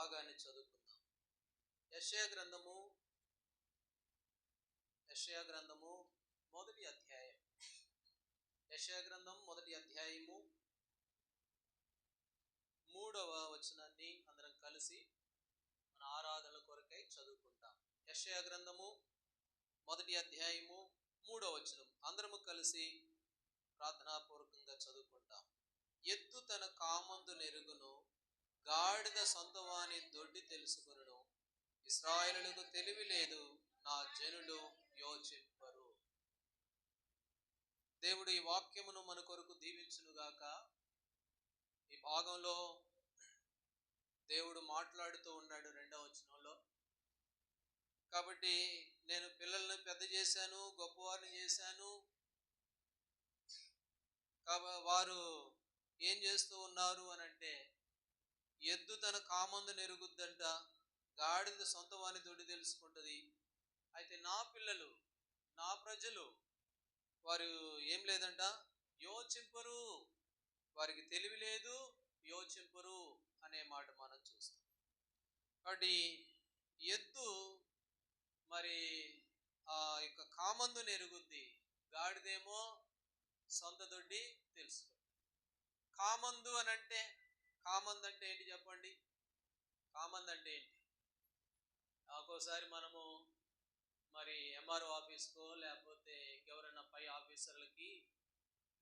భాగాన్ని చదువుకుందాం. యెషయా గ్రంథము మొదటి అధ్యాయం. యెషయా గ్రంథం మొదటి అధ్యాయము 3వ వచనాన్ని అందరం కలిసి మన ఆరాధన కొరకై చదువుకుంటాం. యెషయా గ్రంథము మొదటి అధ్యాయము 3వ వచనం అందరము కలిసి ప్రార్థనాపూర్వకంగా చదువుకుంటాం. ఎద్దు తన కామందు నెరుగును, గాడిద సొంతవాని దొడ్డి తెలుసుకొనును. ఇశ్రాయేలులకు తెలివి లేదు, నా జనులు యోచింపరు. దేవుడు ఈ వాక్యమును మన కొరకు దీవించునుగాక. ఈ భాగంలో దేవుడు మాట్లాడుతూ ఉన్నాడు 2వ వచనంలో. కాబట్టి నేను పిల్లల్ని పెద్ద చేశాను, గొప్పవారిని చేశాను. వారు ఏం చేస్తూ ఉన్నారు అని అంటే, ఎద్దు తన కామందు నెరుగుద్దంట, గాడిద సొంత వాని దొడ్డి తెలుసుకుంటుంది. అయితే నా పిల్లలు, నా ప్రజలు వారు ఏం లేదంట, యోచింపరు, వారికి తెలివి లేదు, యోచింపరు అనే మాట మనం చూస్తాం. కాబట్టి ఎద్దు మరి ఆ యొక్క కామందు నెరుగుద్ది, గాడిదేమో సొంత దొడ్డి తెలుసుకుంది. కామందు అని అంటే, కామందు అంటే ఏంటి చెప్పండి? కామందు అంటే ఏంటి? ఒక్కోసారి మనము మరి ఎంఆర్ఓ ఆఫీస్కో లేకపోతే ఇంకెవరైనా పై ఆఫీసర్లకి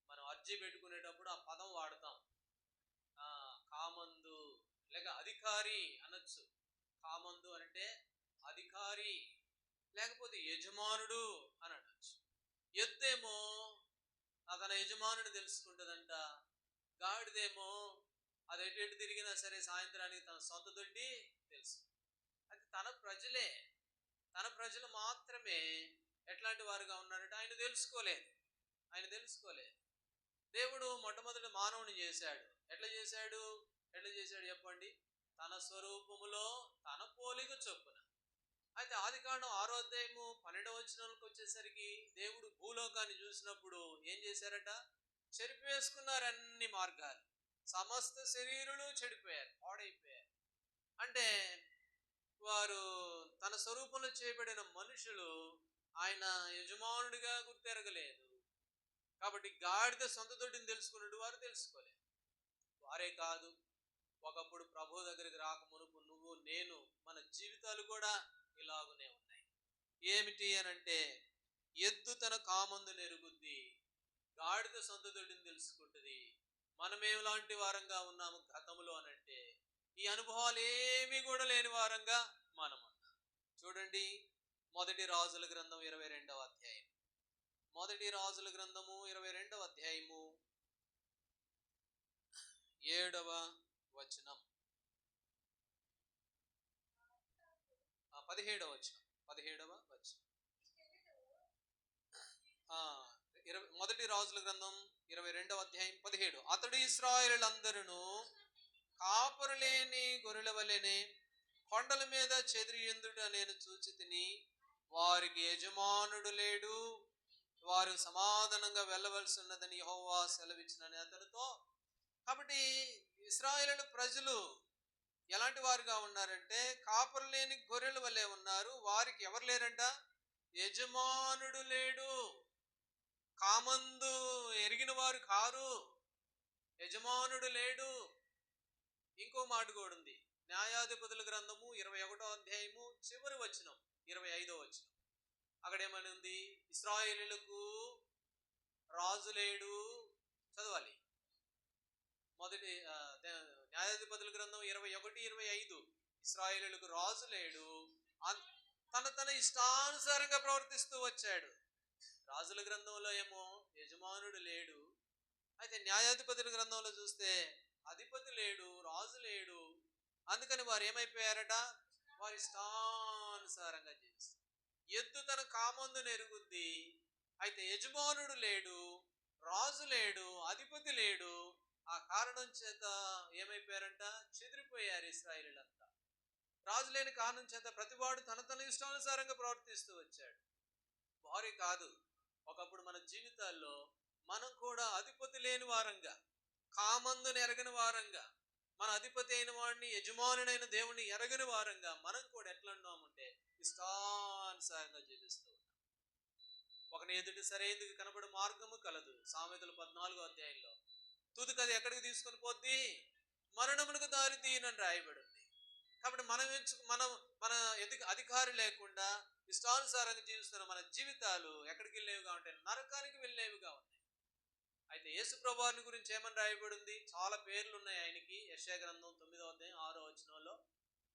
మనం అర్జీ పెట్టుకునేటప్పుడు ఆ పదం వాడతాం. కామందు లేక అధికారి అనొచ్చు. కామందు అంటే అధికారి లేకపోతే యజమానుడు అని అనొచ్చు. ఎద్దేమో తన యజమానుడు తెలుసుకుంటుందంట, గాడిదేమో అది ఎటు తిరిగినా సరే సాయంత్రానికి తన సొంత దొడ్డి తెలుసు. అది తన ప్రజలు మాత్రమే ఎట్లాంటి వారుగా ఉన్నారంటే ఆయన తెలుసుకోలేదు. దేవుడు మొట్టమొదటి మానవుని చేశాడు. ఎట్లా చేశాడు చెప్పండి? తన స్వరూపములో తన పోలిక చొప్పున. అయితే ఆదికాండం 6వ అధ్యాయము 12వ వచనానికి వచ్చేసరికి దేవుడు భూలోకాన్ని చూసినప్పుడు ఏం చేశారట? చెరిపేసుకున్నారు అన్ని మార్గాలు. సమస్త శరీరులు చెడిపోయారు, పాడైపోయారు. అంటే వారు తన స్వరూపంలో చేయబడిన మనుషులు ఆయన యజమానుడిగా గుర్తెరగలేదు. కాబట్టి గాడిద సొంత దొడ్డిని తెలుసుకున్నట్టు వారు తెలుసుకోలేదు. వారే కాదు, ఒకప్పుడు ప్రభు దగ్గరికి రాక మునుపు నువ్వు నేను మన జీవితాలు కూడా ఇలాగునే ఉన్నాయి. ఏమిటి అనంటే, ఎద్దు తన కామందు నెరుగుద్ది, గాడిద సొంత దొడ్డిని తెలుసుకుంటుంది. మనమేలాంటి వారంగా ఉన్నాము గతంలో అనంటే, ఈ అనుభవాలు ఏమీ కూడా లేని వారంగా మనం ఉన్నాం. చూడండి, మొదటి రాజుల గ్రంథం 22వ అధ్యాయం. మొదటి రాజుల గ్రంథము 22వ అధ్యాయము 7వ వచనం, 17వ వచనం. మొదటి రాజుల గ్రంథం 22వ అధ్యాయం 17. అతడు ఇశ్రాయేలులందరూ కాపరు లేని గొర్రెల వలెనే కొండల మీద చెదిరియుండుట నేను చూచి తిని, వారికి యజమానుడు లేడు, వారు సమాధానంగా వెళ్ళవలసి ఉన్నదని యెహోవా సెలవిచ్చినని అతనితో. కాబట్టి ఇశ్రాయేలు ప్రజలు ఎలాంటి వారుగా ఉన్నారంటే, కాపరు లేని గొర్రెల వలె ఉన్నారు. వారికి ఎవరు లేరంట? యజమానుడు లేడు. కామందు ఎరిగిన వారు కారు, యజమానుడు లేడు. ఇంకో మాట కూడా ఉంది. న్యాయాధిపతుల గ్రంథము 21వ అధ్యాయము చివరి వచనం, 25వ వచనం. అక్కడేమని ఉంది? ఇశ్రాయేలులకు రాజు లేడు. చదవాలి. మొదటి న్యాయాధిపతుల గ్రంథం 21-25. ఇశ్రాయేలులకు రాజు లేడు, తన ఇష్టానుసారంగా ప్రవర్తిస్తూ వచ్చాడు. రాజుల గ్రంథంలో ఏమో యజమానుడు లేడు. అయితే న్యాయాధిపతుల గ్రంథంలో చూస్తే అధిపతి లేడు, రాజు లేడు. అందుకని వారు ఏమైపోయారట? వారి ఇష్టానుసారంగా జీవిస్తారు. ఎద్దు తన కామందు నెరుగుద్ది, అయితే యజమానుడు లేడు, రాజు లేడు, అధిపతి లేడు. ఆ కారణం చేత ఏమైపోయారంట? చెదిరిపోయారు ఇశ్రాయేలులంతా. రాజు లేని కారణం చేత ప్రతివాడు తన ఇష్టానుసారంగా ప్రవర్తిస్తూ వచ్చాడు. వారే కాదు, ఒకప్పుడు మన జీవితాల్లో మనం కూడా అధిపతి లేని వారంగా, కామందుని ఎరగని వారంగా, మన అధిపతి అయిన వాడిని, యజమానుడైన దేవుణ్ణి ఎరగని వారంగా మనం కూడా ఎట్లా ఉన్నామంటే ఇష్టానుసారంగా జీవిస్తూ ఉన్నాం. ఒకని ఎదుటి సరైనది కనబడే మార్గము కలదు. సామెతలు 14వ అధ్యాయంలో తుదికది ఎక్కడికి తీసుకొని పోద్ది? మరణమునకు దారి తీయనని రాయబడి ఉంది. కాబట్టి మనం మన అధికారి లేకుండా ఇష్టానుసారంగా జీవిస్తున్న మన జీవితాలు ఎక్కడికి వెళ్ళేవిగా ఉంటాయి? నరకానికి వెళ్ళేవిగా ఉన్నాయి. అయితే యేసు ప్రభువారిని గురించి ఏమని రాయబడి ఉంది? చాలా పేర్లు ఉన్నాయి ఆయనకి. యెషయా గ్రంథం 9వ అధ్యాయం 6వ వచనంలో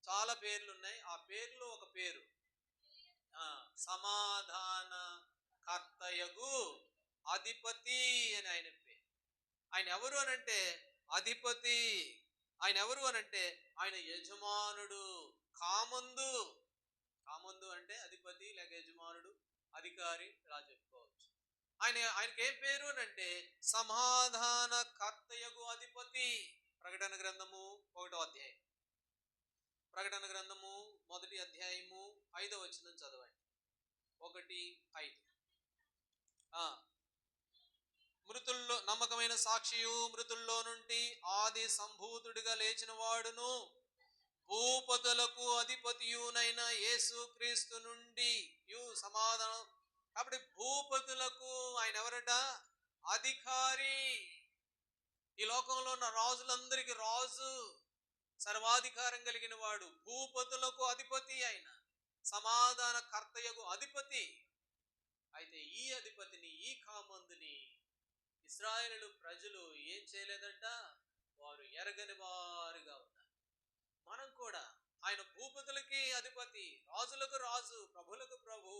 చాలా పేర్లు ఉన్నాయి. ఆ పేర్లు ఒక పేరు సమాధాన కర్తయగు అధిపతి అని ఆయన పేరు. ఆయన ఎవరు అనంటే అధిపతి. ఆయన ఎవరు అనంటే ఆయన యజమానుడు. కామందు అంటే అధిపతి లేక యజమానుడు, అధికారి ఇలా చెప్పుకోవచ్చు. ఆయనకి ఏం పేరు అనంటే సమాధాన కర్తయగు అధిపతి. ప్రకటన గ్రంథము 1వ అధ్యాయం, ప్రకటన గ్రంథము 1వ అధ్యాయము 5వ వచనం చదవండి. 1:5. మృతుల్లో నమ్మకమైన సాక్షియు, మృతుల్లో నుండి ఆది సంభూతుడిగా లేచిన వాడును, భూపతులకు అధిపతియునైన యేసు క్రీస్తు నుండి సమాధానం. కాబట్టి భూపతులకు ఆయన ఎవరట? అధికారి. ఈ లోకంలో ఉన్న రాజులందరికీ రాజు, సర్వాధికారం కలిగిన వాడు. భూపతులకు అధిపతి ఆయన సమాధాన కర్తయగు అధిపతి. అయితే ఈ అధిపతిని, ఈ కామందుని ఇశ్రాయేలు ప్రజలు ఏం చేయలేదంట? వారు ఎరగని వారుగా ఉన్నారు. మనం కూడా ఆయన భూపతులకి అధిపతి, రాజులకు రాజు, ప్రభులకు ప్రభు.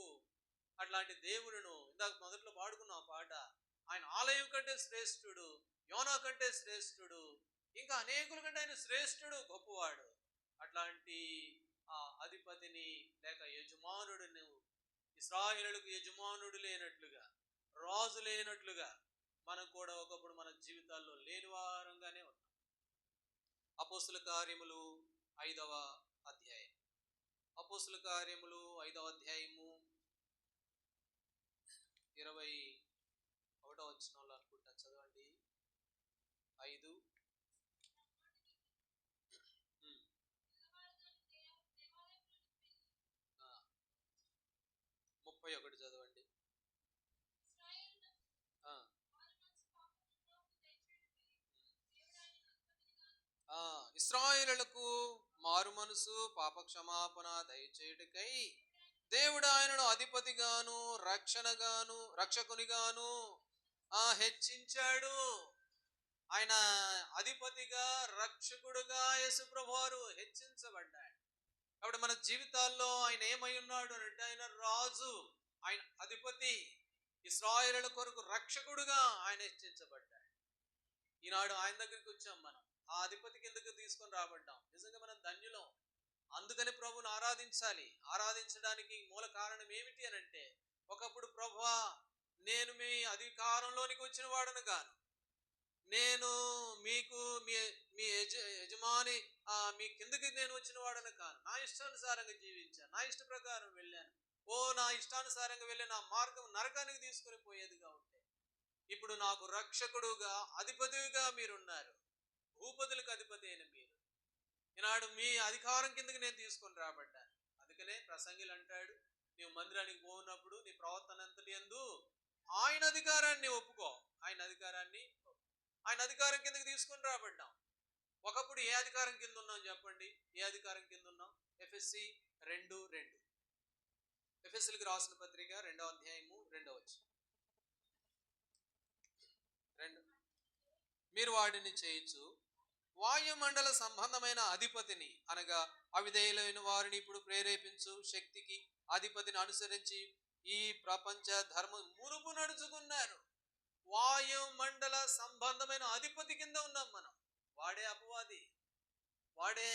అట్లాంటి దేవుడును ఇందాక మొదట్లో పాడుకున్న పాట, ఆయన ఆలయం కంటే శ్రేష్ఠుడు, యోనా కంటే శ్రేష్ఠుడు, ఇంకా అనేకుల కంటే ఆయన శ్రేష్ఠుడు, గొప్పవాడు. అట్లాంటి ఆ అధిపతిని లేక యజమానుడును, ఇశ్రాయేలుకు యజమానుడు లేనట్లుగా, రాజు లేనట్లుగా మనం కూడా ఒకప్పుడు మన జీవితాల్లో లేని వారంగానే ఉన్నాం. అపోస్తుల కార్యములు 5వ అధ్యాయం, అపోస్తుల కార్యములు 5వ అధ్యాయము 21వ వచనంలో అనుకుంటా, చదవండి. 5 31 చదవండి. ఇశ్రాయేలులకు మారు మనసు, పాప క్షమాపణ దయచేయుటకై దేవుడు ఆయనను అధిపతిగాను రక్షకునిగాను హెచ్చించాడు. ఆయన అధిపతిగా, రక్షకుడుగా యేసు ప్రభువారు హెచ్చించబడ్డాడు. కాబట్టి మన జీవితాల్లో ఆయన ఏమై ఉన్నాడు అంటే ఆయన రాజు, ఆయన అధిపతి, ఇశ్రాయేలుల కొరకు రక్షకుడుగా ఆయన హెచ్చించబడ్డాడు. ఈనాడు ఆయన దగ్గరికి వచ్చాం. మనం ఆ అధిపతి కిందకు తీసుకొని రాబడ్డాం. నిజంగా మనం ధన్యులం. అందుకని ప్రభువును ఆరాధించాలి. ఆరాధించడానికి మూల కారణం ఏమిటి అని అంటే, ఒకప్పుడు ప్రభువా నేను మీ అధికారంలోనికి వచ్చిన వాడను గాను, నేను మీకు మీ యజమాని మీ కిందకి నేను వచ్చిన వాడను కాను. నా ఇష్టానుసారంగా జీవించాను, నా ఇష్ట ప్రకారం వెళ్ళాను. నా ఇష్టానుసారంగా వెళ్ళి నా మార్గం నరకానికి తీసుకొని పోయేదిగా ఉంటే, ఇప్పుడు నాకు రక్షకుడుగా, అధిపతిగా మీరున్నారు. భూపతులకు అధిపతి అయిన మీరు ఈనాడు మీ అధికారం కిందకి నేను తీసుకొని రాబడ్డాను. అందుకనే ప్రసంగిలు అంటాడు, నీవు మందిరానికి పోయినప్పుడు నీ ప్రవర్తన అంతటి యందు ఆయన అధికారాన్ని ఒప్పుకో. ఆయన అధికారం కిందకి తీసుకొని రాబడ్డాం. ఒకప్పుడు ఏ అధికారం కింద ఉన్నాం చెప్పండి? ఏ అధికారం కింద ఉన్నాం? ఎఫెసీ 2:2, ఎఫెసీలకు రాసిన పత్రిక 2వ అధ్యాయము 2వ వచనం. మీరు వాడిని చేయొచ్చు వాయుమండల సంబంధమైన అధిపతిని, అనగా అవిధేయులైన వారిని ఇప్పుడు ప్రేరేపించు శక్తికి అధిపతిని అనుసరించి ఈ ప్రపంచ ధర్మం మునుపు నడుచుకున్నారు. వాయుమండల సంబంధమైన అధిపతి కింద ఉన్నాం మనం. వాడే అపవాది, వాడే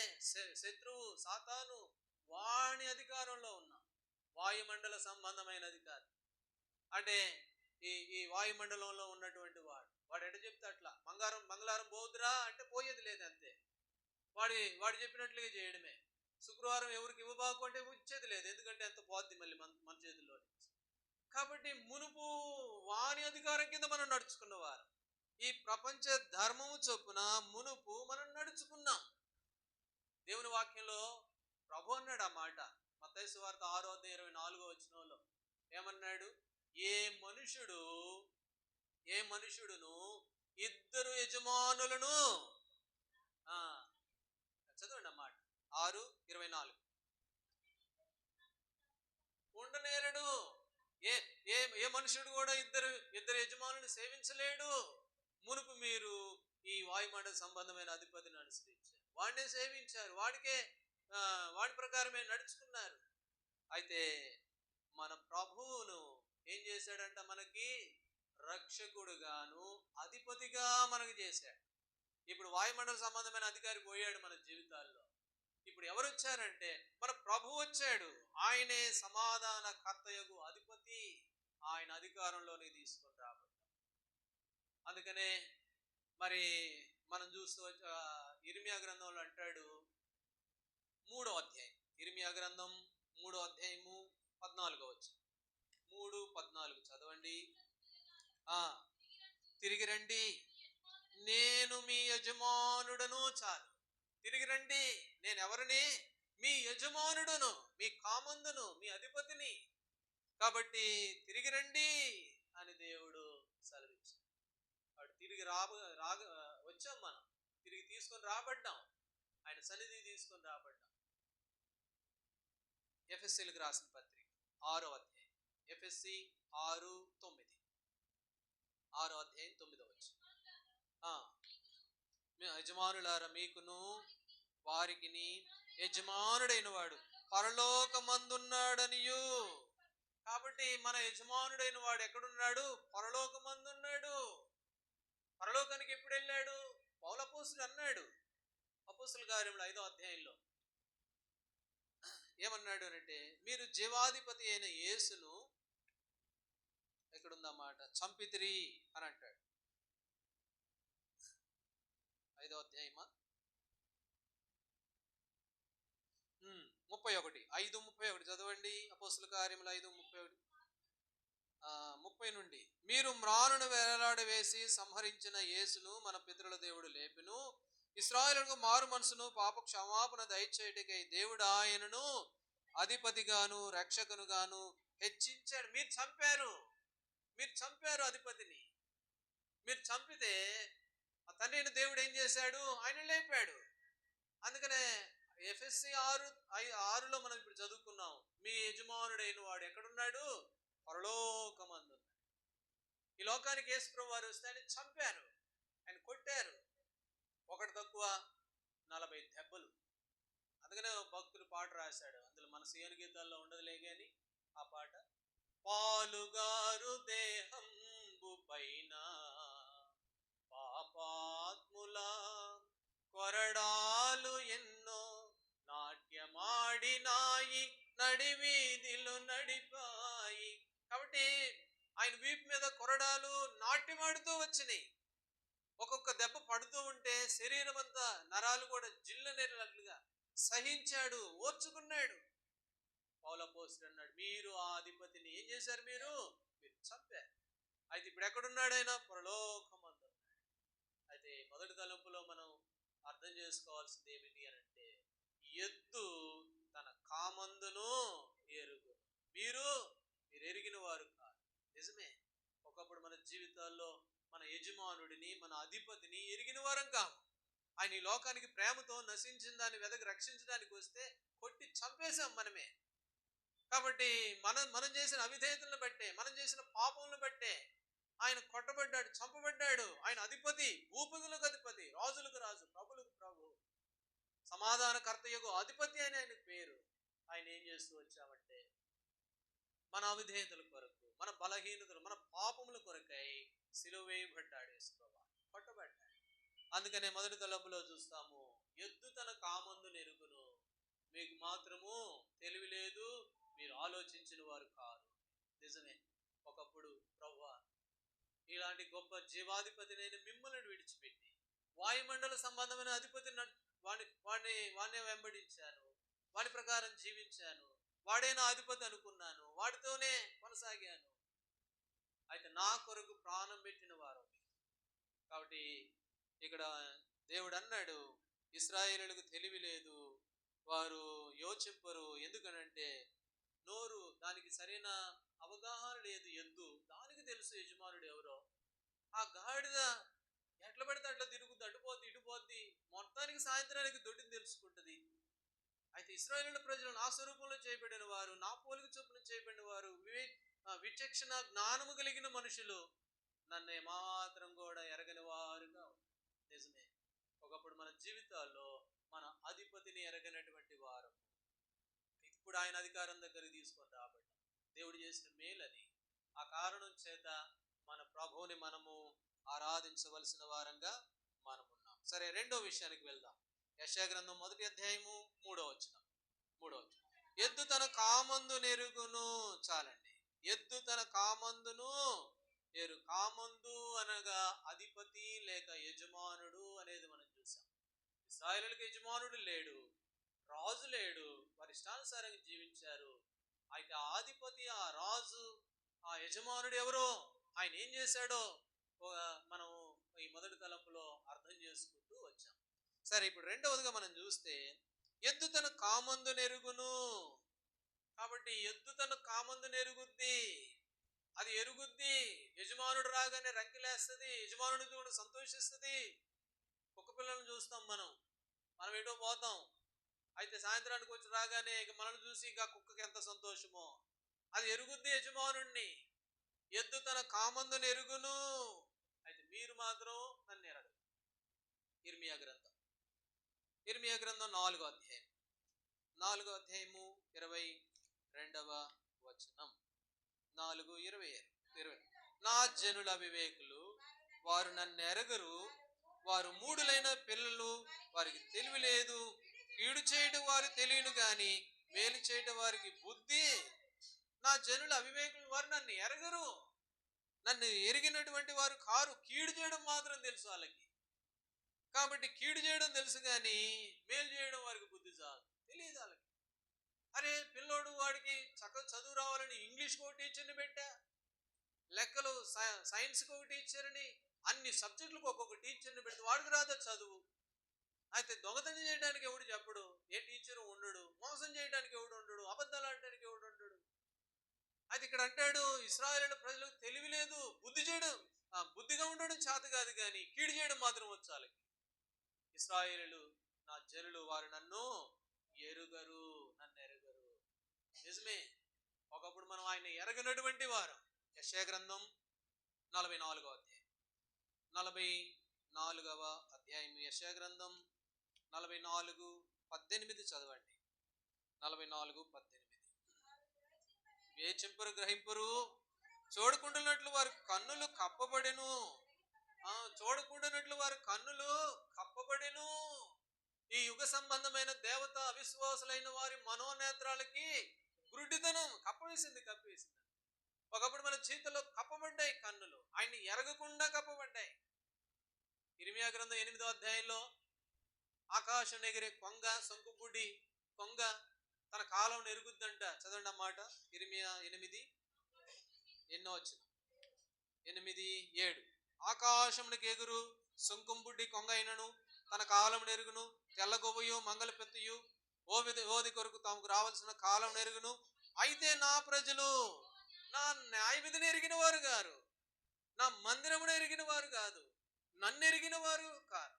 శత్రువు, సాతాను, వాణి అధికారంలో ఉన్నాం. వాయుమండల సంబంధమైన అధికారి అంటే ఈ వాయుమండలంలో ఉన్నటువంటి వాడు ఎట చెప్తే అట్లా. మంగళవారం పోదురా అంటే పోయేది లేదంతే. వాడు చెప్పినట్లుగా చేయడమే. శుక్రవారం ఎవరికి ఇవ్వబాకు అంటే ఇచ్చేది లేదు, ఎందుకంటే అంత పోద్ది మళ్ళీ మన చేతుల్లో నుంచి. కాబట్టి మునుపు వాని అధికారం కింద మనం నడుచుకున్నవారు. ఈ ప్రపంచ ధర్మము చొప్పున మునుపు మనం నడుచుకున్నాం. దేవుని వాక్యంలో ప్రభు అన్నాడు ఆ మాట. మత్తయి సువార్త 6:24 ఏమన్నాడు? ఏ మనుషుడును ఇద్దరు యజమానులను చదవండి అన్నమాట. 6:24 ఉండనేరడు. ఏ ఏ ఏ మనుషుడు కూడా ఇద్దరు యజమానులను సేవించలేడు. మునుపు మీరు ఈ వాయుమండల సంబంధమైన అధిపతిని అనుసరించారు, వాడినే సేవించారు, వాడి ప్రకారమే నడుచుకున్నారు. అయితే మన ప్రభువును ఏం చేశాడంట? మనకి రక్షకుడుగాను అధిపతిగా మనకు చేశాడు. ఇప్పుడు వాయుమండల సంబంధమైన అధికారి పోయాడు మన జీవితాల్లో. ఇప్పుడు ఎవరు వచ్చారంటే మన ప్రభు వచ్చాడు. ఆయనే సమాధాన కర్తయగు అధిపతి. ఆయన అధికారంలోనే తీసుకొని రాబడ్డాం. అందుకనే మరి మనం చూస్తూ ఇర్మియా గ్రంథంలో అంటాడు, 3వ అధ్యాయం, ఇర్మియా గ్రంథం 3వ అధ్యాయము 14 3:14 చదవండి. తిరిగి రండి, నేను మీ యజమానుడను. చాలు, తిరిగి రండి. నేను ఎవరిని? మీ యజమానుడును, మీ కామందును, మీ అధిపతిని. కాబట్టి తిరిగి రండి అని దేవుడు సెలవిచ్చాడు. వాడు తిరిగి వచ్చాం, మనం తిరిగి తీసుకొని రాబడ్డాం, ఆయన సన్నిధి తీసుకొని రాబడ్డాం. ఎఫెసీలకు రాసిన పత్రిక 6వ అధ్యాయం, ఎఫెసీ 6:9, 6వ అధ్యాయం 9వ వచనం. యజమానులారా మీకును వారికిని యజమానుడైన వాడు పరలోకమందున్నాడనియు. కాబట్టి మన యజమానుడైన వాడు ఎక్కడున్నాడు? పరలోకమందున్నాడు. పరలోకానికి ఎప్పుడు వెళ్ళాడు? పౌలు అపోస్తలుడు అన్నాడు, అపోస్తల కార్యములు 5వ అధ్యాయంలో ఏమన్నాడు అంటే, మీరు జీవాధిపతి అయిన యేసును ఎక్కడుందన్నమాట చంపితిరి అని అంటాడు. 5వ అధ్యాయమా 31, 5:31 చదవండి. అపోస్తల కార్యములు 5:31, 30 నుండి. మీరు మ్రానును వేలాడవేసి సంహరించిన యేసును మన పితరుల దేవుడు లేపెను. ఇశ్రాయేలుకు మారు మనసును పాప క్షమాపణ దయచేయుటకై దేవుడు ఆయనను అధిపతిగాను రక్షకునుగాను హెచ్చించాడు. మీరు చంపారు అధిపతిని. మీరు చంపితే ఆ తండ్రిని దేవుడు ఏం చేశాడు? ఆయన లేపాడు. అందుకనే ఎఫెసీ 6:6 మనం ఇప్పుడు చదువుకున్నాం, మీ యజమానుడైన వాడు ఎక్కడున్నాడు? పరలోకమందు. ఈ లోకానికి యేసుప్రభువు వారు వస్తే ఆయన చంపారు, ఆయన కొట్టారు. ఒకటి తక్కువ 40 దెబ్బలు. అందుకనే భక్తులు పాట రాశాడు, అందులో మన సీఎన్ గీతాల్లో ఉండదులే గాని ఆ పాట, పాలుగారు దేహంబు పైన పాపాత్ముల కొరడాలు ఎన్నో నాట్యమాడినాయి, నడివీధిలు నడిపాయి. కాబట్టి ఆయన వీపు మీద కొరడాలు నాట్యమాడుతూ వచ్చినాయి. ఒక్కొక్క దెబ్బ పడుతూ ఉంటే శరీరం అంతా నరాలు కూడా జిల్లనేరినట్లుగా సహించాడు, ఓర్చుకున్నాడు. పౌలు అపోస్తలుడు అన్నాడు, మీరు ఆ అధిపతిని ఏం చేశారు? మీరు చంపారు. అయితే ఇప్పుడు ఎక్కడున్నాడు ఆయన? పరలోకమందు. అయితే మొదటి తలంపులో మనం అర్థం చేసుకోవాల్సింది ఏమిటి అని అంటే, ఎద్దు తన కామందును ఎరుగు. మీరు ఎరిగిన వారు కాదు. నిజమే, ఒకప్పుడు మన జీవితాల్లో మన యజమానుడిని, మన అధిపతిని ఎరిగిన వారం కాము. ఆయన ఈ లోకానికి ప్రేమతో నశించిన దాన్ని వెదకి రక్షించడానికి వస్తే కొట్టి చంపేశాం మనమే. కాబట్టి మనం చేసిన అవిధేయతలను బట్టే, మనం చేసిన పాపములను బట్టే ఆయన కొట్టబడ్డాడు, చంపబడ్డాడు. ఆయన అధిపతి, భూపతులకు అధిపతి, రాజులకు రాజు, ప్రభులకు ప్రభు, సమాధానకర్తయగు అధిపతి అని ఆయన పేరు. ఆయన ఏం చేస్తూ వచ్చామంటే, మన అవిధేయతల కొరకు, మన బలహీనతలు, మన పాపముల కొరకై సిలువ వేయబడ్డాడు యేసుప్రభువు, కొట్టబడ్డాడు. అందుకనే మొదటి తలంపులో చూస్తాము, ఎద్దు తన కామందు నెరుగును, మీకు మాత్రము తెలివి లేదు, మీరు ఆలోచించిన వారు కాదు. నిజమే, ఒకప్పుడు ప్రభువా ఇలాంటి గొప్ప జీవాధిపతినైన మిమ్మల్ని విడిచిపెట్టి వాయుమండల సంబంధమైన అధిపతిని వాడిని వెంబడించాను, వాడి ప్రకారం జీవించాను, వాడే నా అధిపతి అనుకున్నాను, వాడితోనే కొనసాగాను. అయితే నా కొరకు ప్రాణం పెట్టిన వారు. కాబట్టి ఇక్కడ దేవుడు అన్నాడు, ఇశ్రాయేలులకు తెలివి లేదు, వారు యోచింపరు. ఎందుకనంటే నోరు, దానికి సరైన అవగాహన లేదు. ఎద్దు దానికి తెలుసు యజమానుడు ఎవరో. ఆ గాడిద ఎట్లా పడితే అట్లా తిరుగుద్ది, అటుపోద్ది ఇటుపోద్ది, మొత్తానికి సాయంత్రానికి దొడ్డిని తెలుసుకుంటది. అయితే ఇశ్రాయేలు ప్రజలు నా స్వరూపంలో చేయబడిన వారు, నా పోలిక చొప్పున చేయబడిన వారు, విచక్షణ జ్ఞానము కలిగిన మనుషులు, నన్ను ఏమాత్రం కూడా ఎరగని వారుగా. నిజమే, ఒకప్పుడు మన జీవితాల్లో మన అధిపతిని ఎరగనటువంటి వారు ఇప్పుడు ఆయన అధికారం దగ్గరికి తీసుకొని రాబడ్డాం. దేవుడు చేసిన మేలని. ఆ కారణం చేత మన ప్రభువుని మనము ఆరాధించవలసిన వారంగా మనం ఉన్నాం. సరే, రెండో విషయానికి వెళ్దాం. యెషయా గ్రంథం 1వ అధ్యాయము 3వ వచనం. ఎద్దు తన కామందు నెరుగును. చాలండి. ఎద్దు తన కామందును కామందు అనగా అధిపతి లేక యజమానుడు అనేది మనం చూసాం. ఇశ్రాయేలులకు యజమానుడు లేడు, రాజు లేడు, వారి ఇష్టానుసారంగా జీవించారు. అయితే ఆ అధిపతి, ఆ రాజు, ఆ యజమానుడు ఎవరో, ఆయన ఏం చేశాడో మనం ఈ మొదటి తలంపులో అర్థం చేసుకుంటూ వచ్చాం. సరే, ఇప్పుడు రెండవదిగా మనం చూస్తే ఎద్దు తన కామందు నెరుగును. కాబట్టి ఎద్దు తన కామందు నెరుగుద్ది, అది ఎరుగుద్ది. యజమానుడు రాగానే రంకిలేస్తుంది, యజమానుడి కూడా సంతోషిస్తుంది. కుక్క పిల్లలను చూస్తాం మనం ఏటో పోతాం, అయితే సాయంత్రానికి వచ్చి రాగానే ఇక మనల్ని చూసి ఇంకా కుక్కకి ఎంత సంతోషమో. అది ఎరుగుద్ది యజమానుడిని. ఎద్దు తన కామందును ఎరుగును, అయితే మీరు మాత్రం నన్ను ఎరగరు. ఇర్మియా గ్రంథం 4వ అధ్యాయము 22వ వచనం. 4:20. నా జనుల వివేకులు, వారు నన్ను ఎరగరు, వారు మూఢులైన పిల్లలు, వారికి తెలివి లేదు. కీడు చేయడం వారు తెలియను గాని మేలు చేయడం వారికి బుద్ధి. నా జనుల అవివేకులు, వారు నన్ను ఎరగరు, నన్ను ఎరిగినటువంటి వారు కారు. కీడు చేయడం మాత్రం తెలుసు వాళ్ళకి. కాబట్టి కీడు చేయడం తెలుసు కానీ మేలు చేయడం వారికి బుద్ధి చాలు, తెలియదు వాళ్ళకి. అరే, పిల్లోడు వాడికి చక్కగా చదువు రావాలని ఇంగ్లీష్కి ఒక టీచర్ని పెట్టా, లెక్కలు సైన్స్కి ఒక టీచర్ని, అన్ని సబ్జెక్టులకు ఒక్కొక్క టీచర్ని పెడితే వాడికి రాదా చదువు. అయితే దొంగతనం చేయడానికి ఎవడు చెప్పడు, ఏ టీచరు ఉండడు. మోసం చేయడానికి ఎవడు ఉండడు, అబద్ధాలు ఆడడానికి ఎవడు ఉండడు. అయితే ఇక్కడ అంటాడు, ఇశ్రాయేలు ప్రజలకు తెలివి లేదు, బుద్ధిగా ఉండడం చేత కాదు కానీ కీడు చేయడం మాత్రం వచ్చు వాళ్ళకి. ఇశ్రాయేలు నా జనులు, వారు నన్ను ఎరుగరు. నిజమే, ఒకప్పుడు మనం ఆయన ఎరగనటువంటి వారు. యెషయా గ్రంథం 44వ అధ్యాయం. యెషయా గ్రంథం 44:18 చదవండి. 44:18. వేచింపరు, గ్రహింపరు, చూడకుండానట్లు వారి కన్నులు కప్పబడెను. చూడకుండానట్లు వారి కన్నులు కప్పబడెను. ఈ యుగ సంబంధమైన దేవత అవిశ్వాసులైన వారి మనోనేత్రాలకి గురుడితనం కప్పేసింది. ఒకప్పుడు మన జీవితంలో కప్పబడ్డాయి కన్నులు, ఆయన్ని ఎరగకుండా కప్పబడ్డాయి. ఇర్మియా గ్రంథం 8వ అధ్యాయంలో ఆకాశం ఎగిరే కొంగ, సొంకుబుడి కొంగ తన కాలం ఎరుగుద్దంట. చదవండి అన్నమాట. ఇర్మియా 8:7. ఆకాశమునికి ఎగురు సొంకుంబుడ్డి కొంగ అయినను తన కాలం నెరుగును, తెల్లగొవ్వయు మంగళ పెత్తయు ఓది కొరకు తమకు రావాల్సిన కాలం నెరుగును. అయితే నా ప్రజలు నా న్యాయ విధిని ఎరిగిన వారు గారు, నా మందిరమును ఎరిగిన వారు కాదు, నన్ను ఎరిగిన వారు కాదు.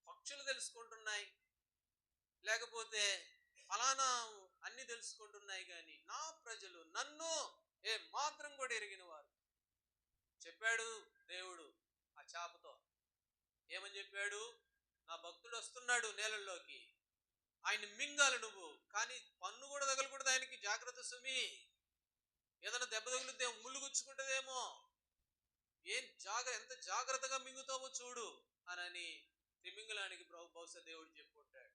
పక్షులు తెలుసుకుంటున్నాయి, లేకపోతే ఫలానా అన్ని తెలుసుకుంటున్నాయి, కానీ నా ప్రజలు నన్ను ఏ మాత్రం కూడా ఎరిగిన వారు. చెప్పాడు దేవుడు ఆ చేపతో. ఏమని చెప్పాడు? నా భక్తుడు వస్తున్నాడు నేలల్లోకి, ఆయన మింగాలి నువ్వు, కానీ పన్ను కూడా తగలకూడదు ఆయనకి. జాగ్రత్త సుమి, ఏదైనా దెబ్బ తగులుద్దేమో, ముళ్ళు గుచ్చుకుంటుందేమో, ఎంత జాగ్రత్తగా మింగుతావో చూడు అని తిమింగలానికి బహుశా దేవుడు చెప్పుకుంటాడు.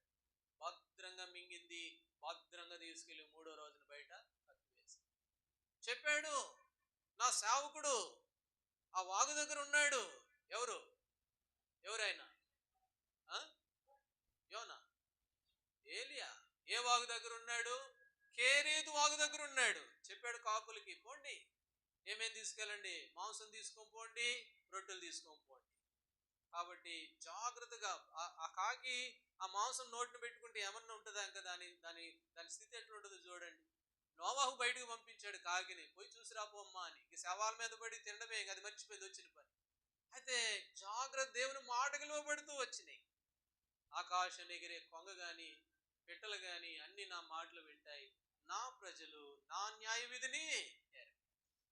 భద్రంగా మింగింది, భద్రంగా తీసుకెళ్లి 3వ రోజున బయట కట్టివేసి చెప్పాడు, నా సేవకుడు ఆ వాగు దగ్గర ఉన్నాడు. ఎవరైనా యోనా, ఏలియా. ఏ వాగు దగ్గర ఉన్నాడు? కేరీతు వాగు దగ్గర ఉన్నాడు. చెప్పాడు కాపులకి, పోండి, ఏమేం తీసుకెళ్ళండి, మాంసం తీసుకొని పోండి, రొట్టెలు తీసుకొని పోండి. కాబట్టి జాగ్రత్తగా ఆ కాకి ఆ మాంసం నోటిని పెట్టుకుంటే ఏమన్నా ఉంటుందా? ఇంకా దాని దాని దాని స్థితి ఎట్లా ఉంటుందో చూడండి. నోవాహు బయటకు పంపించాడు కాకిని, పోయి చూసి రాపోమ్మా అని. ఇంక శవాల మీద పడి తినడమే, ఇంక అది మర్చిపోయింది వచ్చిన పని. అయితే జాగ్రత్త, దేవుని మాటకు లోబడుతూ వచ్చినాయి. ఆకాశం ఎగిరే కొంగ గాని పిట్టలు గాని అన్ని నా మాటలు వింటాయి. నా ప్రజలు నా న్యాయ విధిని ఎరగరు.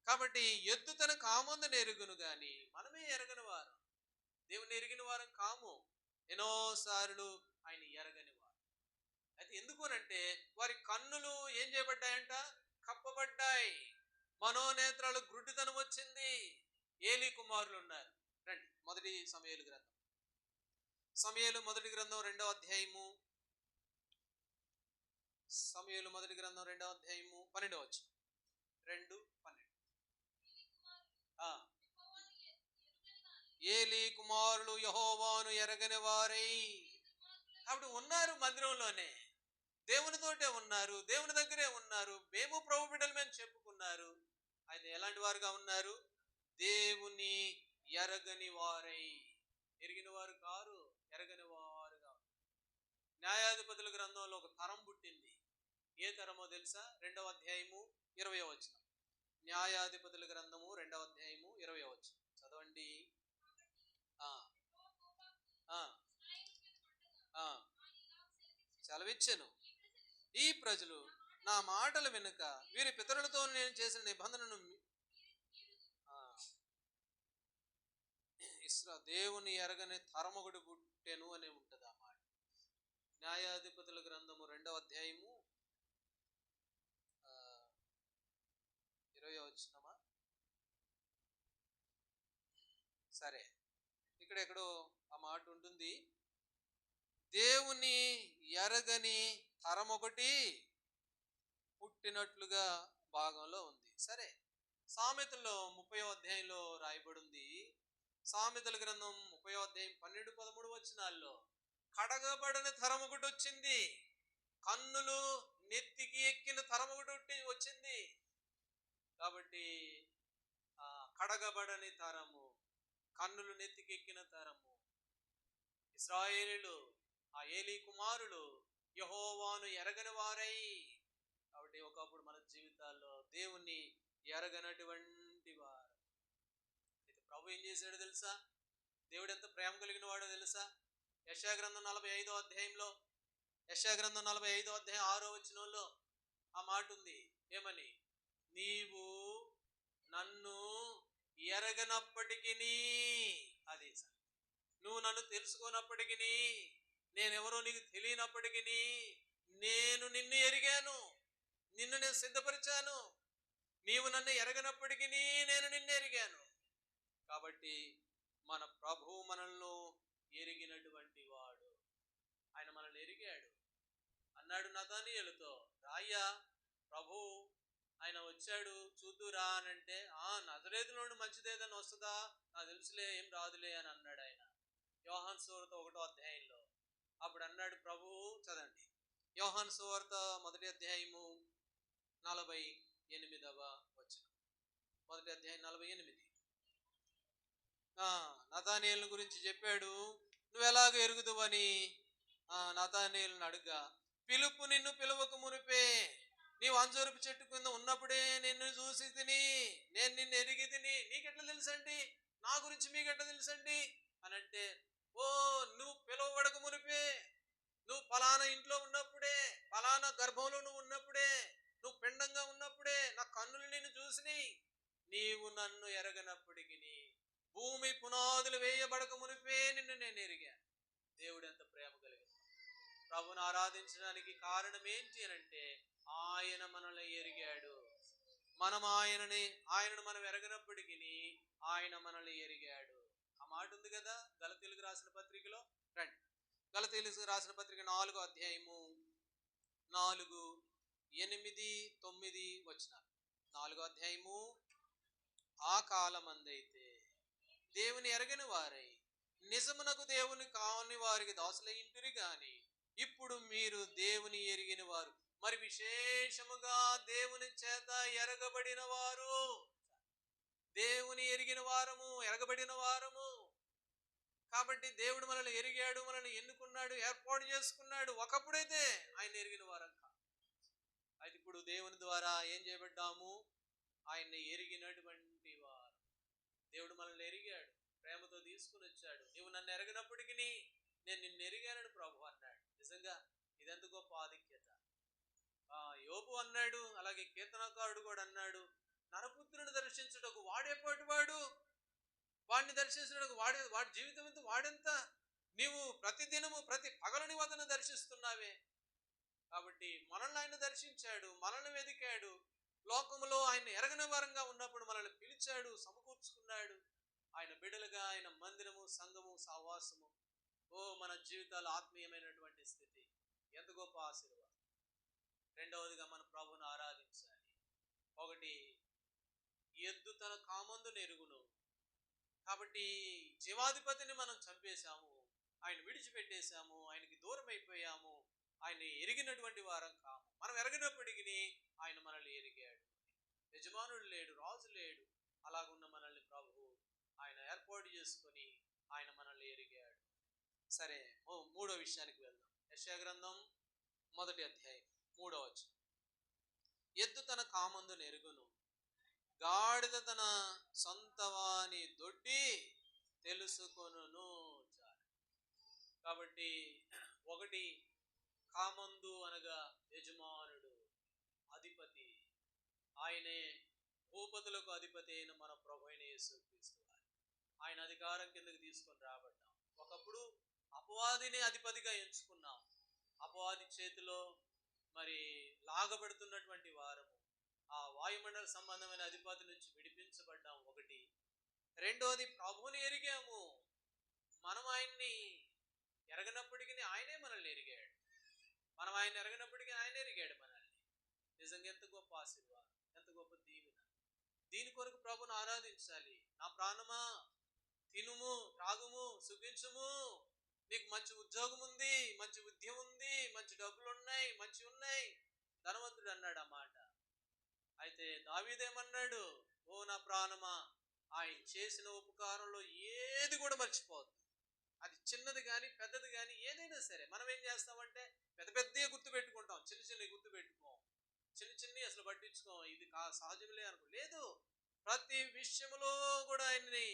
కాబట్టి ఎద్దు తన కామందును ఎరుగును గాని మనమే ఎరగని వారు. దేవుని ఎరిగిన వారం కాము, ఎన్నోసార్లు ఆయన ఎరగని వారు. అయితే ఎందుకునంటే వారి కన్నులు ఏం చేయబడ్డాయంట? కప్పబడ్డాయి. మనోనేత్రాలు గుడ్డితనం వచ్చింది. ఏలీ కుమారులు ఉన్నారు. రండి, మొదటి సమూయేలు గ్రంథం, సమూయేలు మొదటి గ్రంథం 2వ అధ్యాయము, సమూయేలు మొదటి గ్రంథం 2వ అధ్యాయము 12వ వచనం. 2:12. ఏలీ కుమారులు యెహోవాను ఎరగని వారై. కాబట్టి ఉన్నారు మందిరంలోనే, దేవునితోటే ఉన్నారు, దేవుని దగ్గరే ఉన్నారు, మేము ప్రభు బిడ్డలమని చెప్పుకున్నారు. అయితే ఎలాంటి వారుగా ఉన్నారు? దేవుని ఎరగని వారై. ఎరిగిన వారు కారు, ఎరగని వారుగా. న్యాయాధిపతుల గ్రంథంలో ఒక తరం పుట్టింది. ఏ తరమో తెలుసా? 2వ అధ్యాయము 20వ వచనం. న్యాయాధిపతుల గ్రంథము 2వ అధ్యాయము 20వ వచనం చదవండి. సెలవిచ్చెను, ఈ ప్రజలు నా మాటలు వెనుక వీరి పితరులతో నేను చేసిన నిబంధనను దేవుని ఎరగని తరమొకటి పుట్టెను అని ఉంటది ఆ మాట. న్యాయాధిపతుల గ్రంథము 2వ అధ్యాయము 20వ వచనమా? సరే, ఇక్కడెక్కడో ఆ మాట ఉంటుంది. దేవుని ఎరగని తరం ఒకటి పుట్టినట్లుగా భాగంలో ఉంది. సరే, సామెతల్లో 30వ అధ్యాయంలో రాయబడి ఉంది. సామెతల గ్రంథం 30వ అధ్యాయం 12-13 వచనాల్లో కడగబడని తరం ఒకటి వచ్చింది. కన్నులు నెత్తికి ఎక్కిన తరం ఒకటి వచ్చింది. కాబట్టి కడగబడని తరము, కన్నులు నెత్తికెక్కిన తరము ఇశ్రాయేలీయులు, ఆ ఏలీ కుమారులు యెహోవాను ఎరగని వారై. కాబట్టి ఒకప్పుడు మన జీవితాల్లో దేవుణ్ణి ఎరగనటువంటి వారు. అయితే ప్రభు ఏం చేశాడో తెలుసా? దేవుడు ఎంత ప్రేమ కలిగిన వాడో తెలుసా? యెషయా గ్రంథం 45వ అధ్యాయంలో, యెషయా గ్రంథం 45వ అధ్యాయం 6వ వచనంలో ఆ మాట ఉంది. ఏమని? నీవు నన్ను ఎరగనప్పటికీ, అది నువ్వు నన్ను తెలుసుకోనప్పటికీ, నేనెవరో నీకు తెలియనప్పటికీ నేను నిన్ను ఎరిగాను, నిన్ను నేను సిద్ధపరిచాను. నీవు నన్ను ఎరగనప్పటికీ నేను నిన్ను ఎరిగాను. కాబట్టి మన ప్రభువు మనల్ని ఎరిగినటువంటి వాడు. ఆయన మనల్ని ఎరిగాడు. అన్నాడు నతానీయేలుతో, రాయ్యా, ప్రభు ఆయన వచ్చాడు చూద్దురా అని అంటే, నజరేతు నుండి మంచిదేదన్నా వస్తుందా? నాకు తెలుసులే, ఏం రాదులే అని అన్నాడు ఆయన. యోహాను సువార్త 1వ అధ్యాయంలో అప్పుడు అన్నాడు ప్రభువు. చదండి, యోహాను సువార్త 1వ అధ్యాయము 48వ వచనం. 1వ అధ్యాయం 48. నతానీయేలుని గురించి చెప్పాడు. నువ్వెలాగ ఎరుగుదువని నతానీయేలుని అడుగా, పిలుపు నిన్ను పిలువక మునిపే నీవు అంజూరపు చెట్టు కింద ఉన్నప్పుడే నిన్ను చూసి తిని, నేను నిన్ను ఎరిగి తిని. నీకెట్లా తెలుసండి? నా గురించి మీకెట్లా తెలుసండి అని అంటే, నువ్వు పిలువబడక మునిపే, నువ్వు ఫలానా ఇంట్లో ఉన్నప్పుడే, ఫలానా గర్భంలో నువ్వు ఉన్నప్పుడే, నువ్వు పిండంగా ఉన్నప్పుడే నా కన్నులు నిన్ను చూసిని. నీవు నన్ను ఎరగనప్పటికీ, భూమి పునాదులు వేయబడక మునిపే నిన్ను నేను ఎరిగాను. దేవుడు ఎంత ప్రేమ కలిగిన. ప్రభుని ఆరాధించడానికి కారణం ఏంటి అని అంటే, ఆయన మనల్ని ఎరిగాడు. మనం ఆయనను మనం ఎరగనప్పటికీ ఆయన మనల్ని ఎరిగాడు. ఆ మాట ఉంది కదా గలతీయులకు రాసిన పత్రికలో. రండి, గలతీయులకు రాసిన పత్రిక 4వ అధ్యాయము 4, 8, 9 వచనాలు. 4వ అధ్యాయము. ఆ కాలమందైతే దేవుని ఎరగని వారై నిజమునకు దేవుని కాని వారికి దాసులయ్యుంటిరి గాని, ఇప్పుడు మీరు దేవుని ఎరిగిన వారు, మరి విశేషముగా దేవుని చేత ఎరగబడిన వారు. దేవుని ఎరిగిన వారము, ఎరగబడిన వారము. కాబట్టి దేవుడు మనల్ని ఎరిగాడు, మనల్ని ఎన్నుకున్నాడు, ఏర్పాటు చేసుకున్నాడు. ఒకప్పుడైతే ఆయన ఎరిగిన వారం కాదు. అయితే ఇప్పుడు దేవుని ద్వారా ఏం చేయబడ్డాము? ఆయన్ని ఎరిగినటువంటి వారు. దేవుడు మనల్ని ఎరిగాడు, ప్రేమతో తీసుకుని వచ్చాడు. నువ్వు నన్ను ఎరగినప్పటికీ నేను నిన్ను ఎరిగానని ప్రభు అన్నాడు. నిజంగా ఇదెంత గొప్ప ఆధిక్యత. యోబు అన్నాడు, అలాగే కీర్తనకారుడు కూడా అన్నాడు, నరపుత్రుని దర్శించుటకు వాడేపాటి వాడు, వాడిని దర్శించడానికి వాడి జీవితం ఎంత, వాడెంత, నీవు ప్రతి దినము ప్రతి పగలని వదన దర్శిస్తున్నావే. కాబట్టి మనల్ని ఆయన దర్శించాడు, మనల్ని వెదికాడు. లోకములో ఆయన ఎరగని వారంగా ఉన్నప్పుడు మనల్ని పిలిచాడు, సమకూర్చుకున్నాడు. ఆయన బిడ్డలుగా ఆయన మందిరము, సంఘము, సహవాసము. మన జీవితాలు ఆత్మీయమైనటువంటి స్థితి. ఎంత గొప్ప ఆశీర్వాదం. రెండవదిగా మన ప్రభువును ఆరాధించాలి. ఒకటి, ఎద్దు తన కామందును ఎరుగును. కాబట్టి జీవాధిపతిని మనం చంపేశాము, ఆయన విడిచిపెట్టేశాము, ఆయనకి దూరం అయిపోయాము, ఆయన ఎరిగినటువంటి వారం కాము. మనం ఎరగినప్పటికీ ఆయన మనల్ని ఎరిగాడు. యజమానుడు లేడు, రాజు లేడు, అలాగున్న మనల్ని ప్రభువు ఆయన ఏర్పాటు చేసుకొని ఆయన మనల్ని ఎరిగాడు. సరే, మూడో విషయానికి వెళ్దాం. యెషయా గ్రంథం 1వ అధ్యాయం 3వ వచనం. ఎద్దు తన కామందును ఎరుగును, గాడిద తన సొంతవాని దొడ్డి తెలుసుకొనును. కాబట్టి ఒకటి, కామందు అనగా యజమానుడు, అధిపతి. ఆయనే భూపతులకు అధిపతి అయిన మన ప్రభు అయిన యేసుక్రీస్తు వారు. ఆయన అధికారం కిందకి తీసుకొని రాబడ్డాం. ఒకప్పుడు అపవాదిని అధిపతిగా ఎంచుకున్నాం. అపవాది చేతిలో మరి లాగబడుతున్నటువంటి వారము. ఆ వాయుమండల సంబంధమైన అధిపతి నుంచి విడిపించబడ్డాం. ఒకటి. రెండోది, ప్రభువుని ఎరిగాము. మనం ఆయన్ని ఎరగనప్పటికీ ఆయనే మనల్ని ఎరిగాడు. మనం ఆయన ఎరగనప్పటికీ ఆయన ఎరిగాడు మనల్ని. నిజంగా ఎంత గొప్ప ఆశీర్వాదం, ఎంత గొప్ప దీవెన. దీని కొరకు ప్రభుని ఆరాధించాలి. నా ప్రాణమా తినుము, త్రాగుము, సుఖించుము. నీకు మంచి ఉద్యోగం ఉంది, మంచి ఉద్యమం ఉంది, మంచి డబ్బులు ఉన్నాయి, మంచి ఉన్నాయి. ధనవంతుడు అన్నాడు ఆ మాట. అయితే దావీదేమన్నాడు? ఓ నా ప్రాణమా, ఆయన చేసిన ఉపకారంలో ఏది కూడా మర్చిపోవద్దు. అది చిన్నది కానీ పెద్దది కానీ ఏదైనా సరే. మనం ఏం చేస్తామంటే పెద్ద పెద్దవి గుర్తు పెట్టుకుంటాం, చిన్న చిన్నవి గుర్తు పెట్టుకోం. చిన్న చిన్నవి అసలు పట్టించుకోం. ఇది సహజంలే అనుకో. లేదు, ప్రతి విషయంలో కూడా ఆయన్ని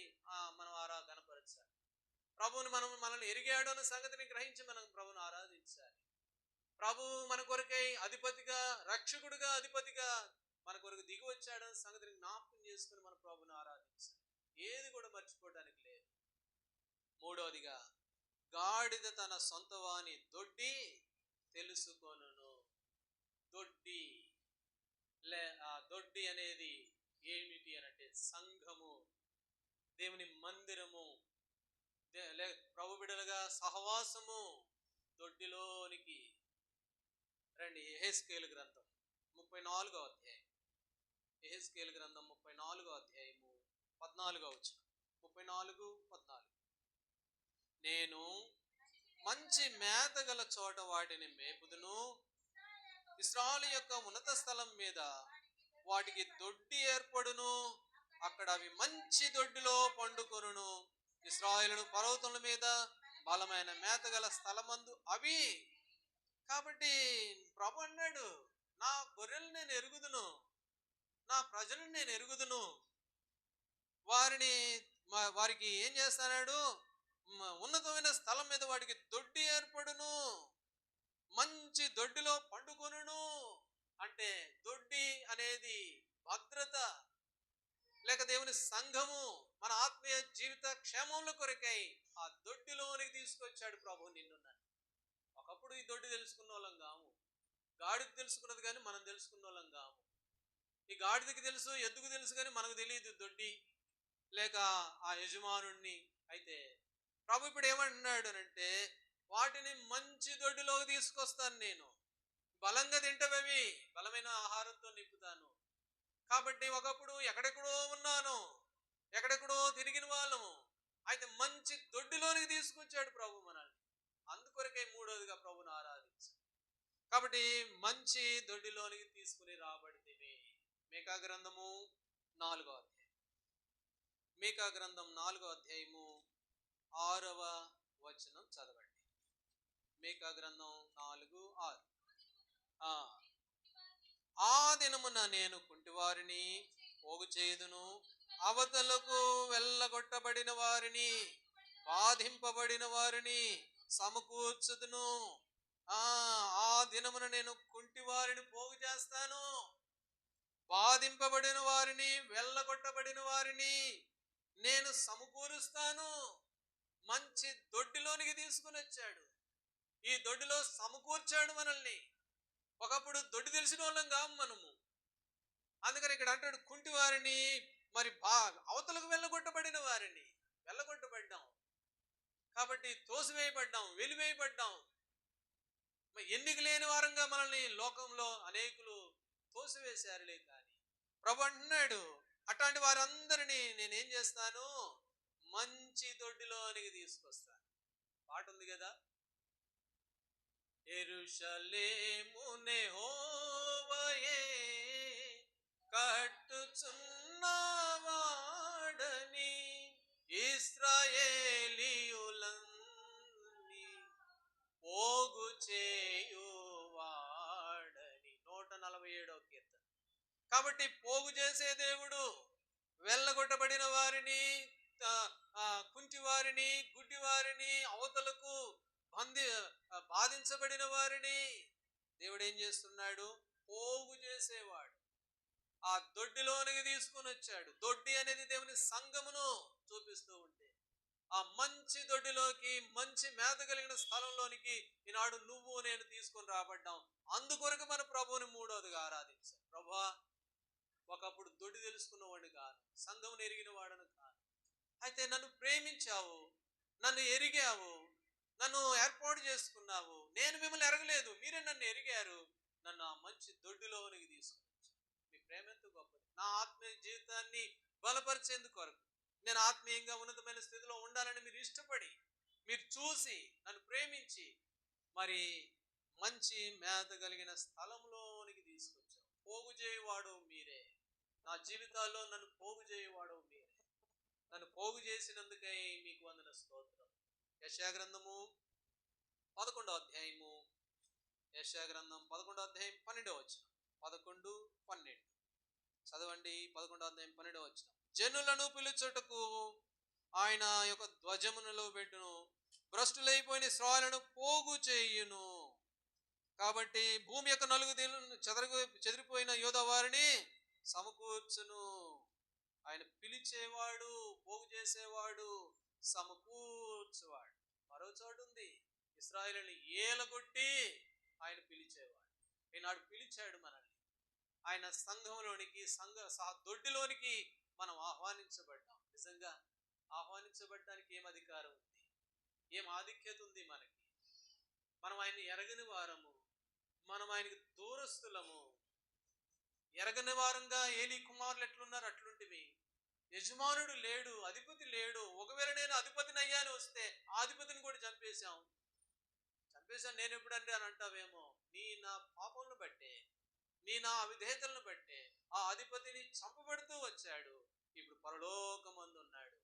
మనం గణపరచాలి. ప్రభువుని మనల్ని ఎరిగాడు అన్న సంగతిని గ్రహించి మనం ప్రభువుని ఆరాధించాలి. ప్రభు మన కొరకై అధిపతిగా, రక్షకుడుగా, అధిపతిగా మన కొరకు దిగి వచ్చాడన్న సంగతిని జ్ఞాపకం చేసుకుని మన ప్రభువుని ఆరాధించాలి. ఏది కూడా మర్చిపోవడానికి లేదు. మూడవదిగా, గాడిద తన సొంత వాని దొడ్డి తెలుసుకొనును. దొడ్డి దొడ్డి అనేది ఏమిటి అనంటే సంఘము, దేవుని మందిరము, ప్రభు బిడ్డలుగా సహవాసము. దొడ్డిలోనికి రండి. యెహెజ్కేలు గ్రంథం 34వ అధ్యాయం. యెహెజ్కేలు గ్రంథం 34వ అధ్యాయము 14వ వచనం. 34:14. నేను మంచి మేత గల చోట వాటిని మేపుదును, ఇశ్రాయేలు యొక్క ఉన్నత స్థలం మీద వాటికి దొడ్డి ఏర్పడును, అక్కడ అవి మంచి దొడ్డిలో పండుకొనును. ఇశ్రాయేలు పర్వతముల మీద బలమైన మేత గల స్థలమందు అవి. కాబట్టి ప్రభు అన్నాడు, నా గొర్రెలు నేను ఎరుగుదును, నా ప్రజలను నేను ఎరుగుదును, వారికి ఏం చేస్తాడు? ఉన్నతమైన స్థలం మీద వాటికి దొడ్డి ఏర్పడును, మంచి దొడ్డిలో పండుకొనును. అంటే దొడ్డి అనేది భద్రత, లేక దేవుని సంఘము మన ఆత్మీయ జీవిత క్షేమముల కొరకై ఆ దొడ్డిలోనికి తీసుకొచ్చాడు ప్రభు నిన్ను నన్ను. ఒకప్పుడు ఈ దొడ్డి తెలుసుకున్న వాళ్ళం కాము. గాడిద తెలుసుకున్నది కానీ మనం తెలుసుకున్న వాళ్ళం కాము. ఈ గాడిదకి తెలుసు, ఎద్దుకు తెలుసు కానీ మనకు తెలియదు దొడ్డి లేక ఆ యజమానుణ్ణి. అయితే ప్రభు ఇప్పుడు ఏమంటున్నాడు అంటే, వాటిని మంచి దొడ్డిలోకి తీసుకొస్తాను. నేను బలంగా తింటవి, బలమైన ఆహారంతో నింపుతాను. కాబట్టి ఒకప్పుడు ఎక్కడెక్కడో ఉన్నాను, ఎక్కడెక్కడో తిరిగిన వాళ్ళము. అయితే మంచి దొడ్డిలోనికి తీసుకొచ్చాడు ప్రభు మనల్ని. అందుకొరకే మూడోదిగా ప్రభుని ఆరాధించాలి. కాబట్టి మంచి దొడ్డిలోనికి తీసుకుని రాబడితివి. మీకా గ్రంథము 4వ అధ్యాయం. మీకా గ్రంథం 4వ అధ్యాయము 6వ వచనం చదవండి. మీకా గ్రంథం 4:6. ఆ దినమున నేను కుంటివారిని పోగు చేయుదును, అవతలకు వెళ్ళగొట్టబడిన వారిని, బాధింపబడిన వారిని సమకూర్చుదును. ఆ దినమున నేను కుంటివారిని పోగు చేస్తాను, బాధింపబడిన వారిని, వెళ్ళగొట్టబడిన వారిని నేను సమకూరుస్తాను. మంచి దొడ్డిలోనికి తీసుకుని వచ్చాడు. ఈ దొడ్డిలో సమకూర్చాడు మనల్ని. ఒకప్పుడు దొడ్డి తెలిసిన వాళ్ళం కాము మనము. అందుకని ఇక్కడ అంటాడు కుంటి వారిని, మరి అవతలకు వెళ్ళగొట్టబడిన వారిని. వెళ్ళగొట్టబడ్డాం కాబట్టి తోసివేయబడ్డాం, వెలివేయబడ్డాం. ఎన్నిక లేని వారంగా మనల్ని లోకంలో అనేకులు తోసివేశారులే. కానీ ప్రభు అంటున్నాడు, అట్లాంటి వారందరినీ నేనేం చేస్తాను, మంచి దొడ్డిలోనికి తీసుకొస్తాను. పాట ఉంది కదా, యెరూషలేమునే యెహోవాయే కట్టుచున్నవాడని, ఇశ్రాయేలీయులన్నీ పోగు చేయువాడని. 147వ కీర్తన. కాబట్టి పోగు చేసే దేవుడు వెళ్ళగొట్టబడిన వారిని, కుంటి వారిని, గుడ్డి వారిని, అవతలకు బాధించబడిన వారిని దేవుడు ఏం చేస్తున్నాడు, పోగు చేసేవాడు. ఆ దొడ్డిలోనికి తీసుకుని వచ్చాడు. దొడ్డి అనేది దేవుని సంఘమును చూపిస్తూ ఉంటే, ఆ మంచి దొడ్డిలోకి, మంచి మేత కలిగిన స్థలంలోనికి ఈనాడు నువ్వు నేను తీసుకొని రాబడ్డాం. అందుకొరకు మన ప్రభువుని మూడోదిగా ఆరాధించాం. ప్రభువా, ఒకప్పుడు దొడ్డి తెలుసుకున్నవాడిని కాను, సంఘం ఎరిగిన వాడను కాను. అయితే నన్ను ప్రేమించావు, నన్ను ఎరిగావు, నన్ను ఏర్పాటు చేసుకున్నావు. నేను మిమ్మల్ని ఎరగలేదు, మీరే నన్ను ఎరిగారు. నన్ను ఆ మంచి దొడ్డిలోనికి తీసుకుని మీ ప్రేమ ఎంత గొప్పది. నా ఆత్మీయ జీవితాన్ని బలపరిచేందుకు కొరకు, నేను ఆత్మీయంగా ఉన్నతమైన స్థితిలో ఉండాలని మీరు ఇష్టపడి, మీరు చూసి, నన్ను ప్రేమించి, మరి మంచి మేత కలిగిన స్థలంలోనికి తీసుకొచ్చావు. పోగు చేయవాడు మీరే. నా జీవితాల్లో నన్ను పోగు చేయవాడు మీరే. నన్ను పోగు చేసినందుకై మీకు వందన స్తోత్రం. యెషయా గ్రంథము 11వ అధ్యాయము, యెషయా గ్రంథం 11వ అధ్యాయం 12వ వచనం. 11, 12 చదవండి. 11వ అధ్యాయం 12వ వచనం. జనులను పిలుచుటకు ఆయన యొక్క ధ్వజమునలో పెట్టును, భ్రష్టులైపోయిన ఇశ్రాయేలును పోగు చేయును. కాబట్టి భూమి యొక్క నలుగు దిక్కులను చెదిరిపోయిన యోధ వారిని సమకూర్చును. ఆయన పిలిచేవాడు, పోగు చేసేవాడు, సమకూర్చువాడు. మరో చోటు ఉంది, ఇశ్రాయేలుని ఏలగొట్టి ఆయన పిలిచేవాడు. ఈనాడు పిలిచాడు మనల్ని. ఆయన సంఘంలోనికి, దొడ్డిలోనికి మనం ఆహ్వానించబడ్డాం. నిజంగా ఆహ్వానించబడ్డానికి ఏం అధికారం ఉంది, ఏం ఆధిక్యత ఉంది మనకి? మనం ఆయన ఎరగని వారము, మనం ఆయనకి దూరస్తులము. ఎరగని వారంగా ఏలీ కుమారులు ఎట్లున్నారు అట్లుంటివి. యజమానుడు లేడు, అధిపతి లేడు. ఒకవేళ నేను అధిపతిని అయ్యాను వస్తే ఆ అధిపతిని కూడా చంపేశాను నేను ఎప్పుడంటే అని అంటావేమో. నీ నా పాపంను బట్టే, నీ నా అవిధేయతలను బట్టే ఆ అధిపతిని చంపబడుతూ వచ్చాడు. ఇప్పుడు పరలోకమందు ఉన్నాడు.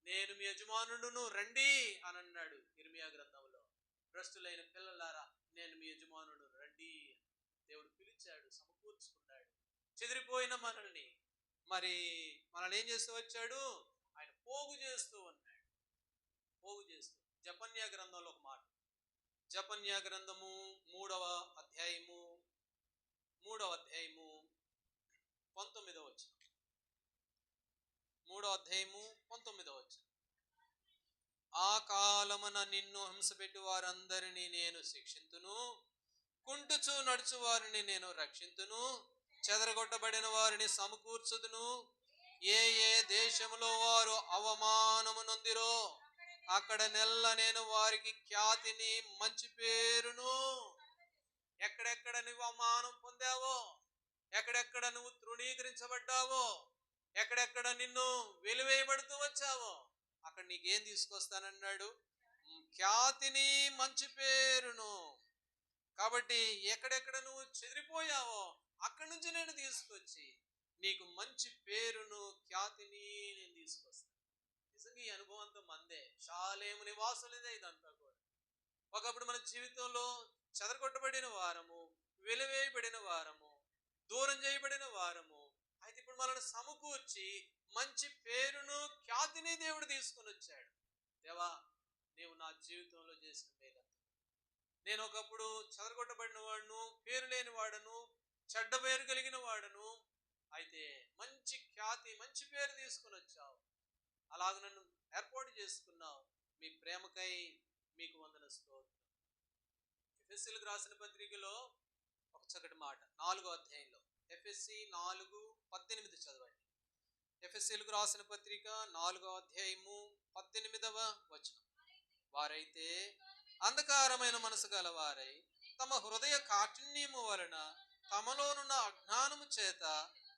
నేను మీ యజమానుడును, రండి అని అన్నాడు ఇర్మియా గ్రంథంలో. భ్రష్టులైన పిల్లలారా, నేను మీ యజమానుడు, రండి. దేవుడు పిలిచాడు, సమకూర్చుకున్నాడు. చెదిరిపోయిన మనల్ని ఏం చేస్తూ వచ్చాడు, ఆయన పోగు చేస్తూ ఉన్నాడు. పోగు చేస్తూ. జపన్యా గ్రంథంలో ఒక మాట, జపన్యా గ్రంథము 3వ అధ్యాయము 19వ వచనం. 3వ అధ్యాయము 19వ వచనం. ఆ కాలమున నిన్ను హింసపెట్టు వారందరినీ నేను శిక్షింతును, కుంటుచు నడుచు వారిని నేను రక్షింతును, చెదరగొట్టబడిన వారిని సమకూర్చుదును. ఏ ఏ దేశంలో వారు అవమానము నొందిరో అక్కడ నెల్ల నేను వారికి ఖ్యాతిని, మంచి పేరును. ఎక్కడెక్కడ నువ్వు అవమానం పొందావో, ఎక్కడెక్కడ నువ్వు తృణీకరించబడ్డావో, ఎక్కడెక్కడ నిన్ను వెలివేయబడుతూ వచ్చావో, అక్కడ నీకేం తీసుకొస్తానన్నాడు, ఖ్యాతిని, మంచి పేరును. కాబట్టి ఎక్కడెక్కడ నువ్వు చెదిరిపోయావో అక్కడి నుంచి నేను తీసుకొచ్చి నీకు మంచి పేరును, ఖ్యాతిని నేను తీసుకొస్తాను. నిజంగా ఈ అనుభవంతో మందే. షాలే వాసులదే ఇదంతా కూడా. ఒకప్పుడు మన జీవితంలో చెదరగొట్టబడిన వారము, వెలివేయబడిన వారము, దూరం చేయబడిన వారము. అయితే ఇప్పుడు మనల్ని సమకూర్చి మంచి పేరును ఖ్యాతిని దేవుడు తీసుకొని వచ్చాడు. దేవా, నీవు నా జీవితంలో చేసిన మేలు. నేను ఒకప్పుడు చెదరగొట్టబడిన వాడును, పేరు లేని వాడను, చెడ్డ పేరు కలిగిన వాడను. అయితే మంచి ఖ్యాతి, మంచి పేరు తీసుకొని వచ్చావు. అలాగ నన్ను ఏర్పాటు చేసుకున్నావు. మీ ప్రేమకై మీకు వందన స్తోత్రం. ఎఫెసీయులకు రాసిన పత్రికలో ఒక చక్కటి మాట 4వ అధ్యాయంలో, ఎఫెసీ 4:18 చదవండి. ఎఫెసీయులకు రాసిన పత్రిక 4వ అధ్యాయము 18వ వచనం. వారైతే అంధకారమైన మనసు గలవారై తమ హృదయ కాఠిన్యము వలన తమలోనున్న అజ్ఞానము చేత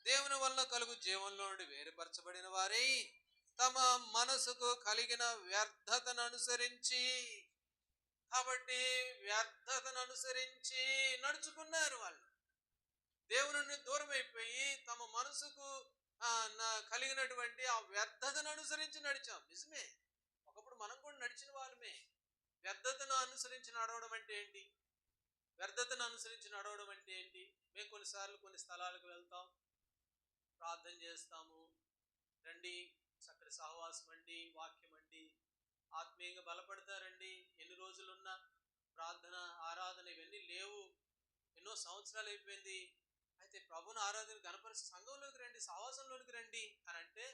దేవుని వల్ల కలుగు జీవంలో నుండి వేరుపరచబడిన వారై తమ మనసుకు కలిగిన వ్యర్థతను అనుసరించి, కాబట్టి వ్యర్థతను అనుసరించి నడుచుకున్నారు. వాళ్ళు దేవుని నుండి దూరం అయిపోయి తమ మనసుకు కలిగినటువంటి ఆ వ్యర్థతను అనుసరించి నడిచాం. నిజమే, ఒకప్పుడు మనం కూడా నడిచిన వాళ్ళమే. వ్యర్థతను అనుసరించి నడవడం అంటే ఏంటి? వ్యర్థతను అనుసరించి నడవడం అంటే ఏంటి? మేము కొన్నిసార్లు కొన్ని స్థలాలకు వెళ్తాం, ప్రార్థన చేస్తాము, రండి చక్కటి సహవాసం అండి, వాక్యం అండి, ఆత్మీయంగా బలపడతారండి. ఎన్ని రోజులున్నా ప్రార్థన, ఆరాధన ఇవన్నీ లేవు, ఎన్నో సంవత్సరాలు అయిపోయింది. అయితే ప్రభుని ఆరాధన గణపరిచి సంఘంలోకి రండి, సహవాసంలోకి రండి అని అంటే